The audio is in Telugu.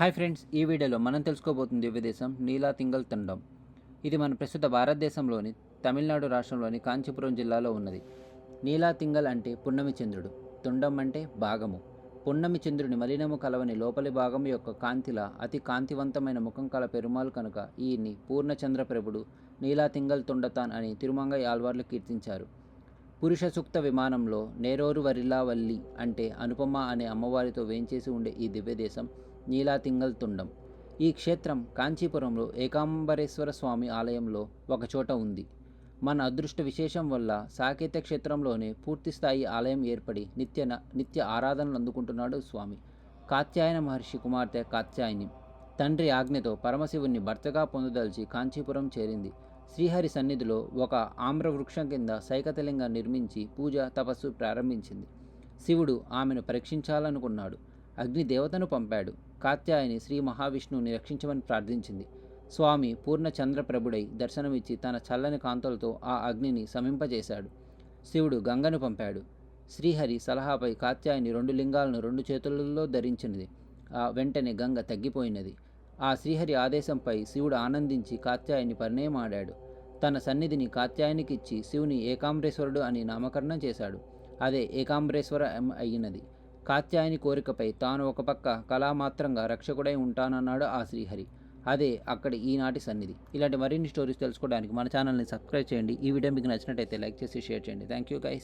హాయ్ ఫ్రెండ్స్, ఈ వీడియోలో మనం తెలుసుకోబోతుంది దివ్యదేశం నీలాతింగల్ తుండం. ఇది మన ప్రస్తుత భారతదేశంలోని తమిళనాడు రాష్ట్రంలోని కాంచీపురం జిల్లాలో ఉన్నది. నీలాతింగల్ అంటే పున్నమి చంద్రుడు, తుండం అంటే భాగము. పున్నమి చంద్రుని మలినము కలవని లోపలి భాగం యొక్క కాంతిల అతి కాంతివంతమైన ముఖం కల పెరుమాల్ కనుక ఈయన్ని పూర్ణచంద్ర ప్రభుడు నీలాతింగల్ తుండతాన్ అని తిరుమంగై ఆళ్వార్లు కీర్తించారు. పురుష సూక్త విమానంలో నేరోరు వరిలావల్లి అంటే అనుపమ అనే అమ్మవారితో వేంచేసి ఉండే ఈ దివ్యదేశం నీలాతింగల్ తుండం. ఈ క్షేత్రం కాంచీపురంలో ఏకాంబరేశ్వర స్వామి ఆలయంలో ఒకచోట ఉంది. మన అదృష్ట విశేషం వల్ల సాకేత క్షేత్రంలోనే పూర్తిస్థాయి ఆలయం ఏర్పడి నిత్య ఆరాధనలు అందుకుంటున్నాడు స్వామి. కాత్యాయన మహర్షి కుమార్తె కాత్యాయని తండ్రి ఆజ్ఞతో పరమశివుణ్ణి భర్తగా పొందదలిచి కాంచీపురం చేరింది. శ్రీహరి సన్నిధిలో ఒక ఆమ్ర వృక్షం కింద సైకతలింగం నిర్మించి పూజ తపస్సు ప్రారంభించింది. శివుడు ఆమెను పరీక్షించాలనుకున్నాడు. అగ్నిదేవతను పంపాడు. కాత్యాయని శ్రీ మహావిష్ణువుని రక్షించమని ప్రార్థించింది. స్వామి పూర్ణచంద్రప్రభుడై దర్శనమిచ్చి తన చల్లని కాంతులతో ఆ అగ్నిని శమింపజేశాడు. శివుడు గంగను పంపాడు. శ్రీహరి సలహాపై కాత్యాయని 2 లింగాలను 2 చేతులలో ధరించినది. ఆ వెంటనే గంగ తగ్గిపోయినది. ఆ శ్రీహరి ఆదేశంపై శివుడు ఆనందించి కాత్యాయని పరిణయమాడాడు. తన సన్నిధిని కాత్యాయనికిచ్చి శివుని ఏకాంబరేశ్వరుడు అని నామకరణం చేశాడు. అదే ఏకాంబరేశ్వర అయినది. కాత్యాయని కోరికపై తాను ఒక పక్క కళామాత్రంగా రక్షకుడై ఉంటానన్నాడు ఆ శ్రీహరి. అదే అక్కడి ఈనాటి సన్నిధి. ఇలాంటి మరిన్ని స్టోరీస్ తెలుసుకోవడానికి మన ఛానల్ని సబ్స్క్రైబ్ చేయండి. ఈ వీడియో మీకు నచ్చినట్టయితే లైక్ చేసి షేర్ చేయండి. Thank you guys.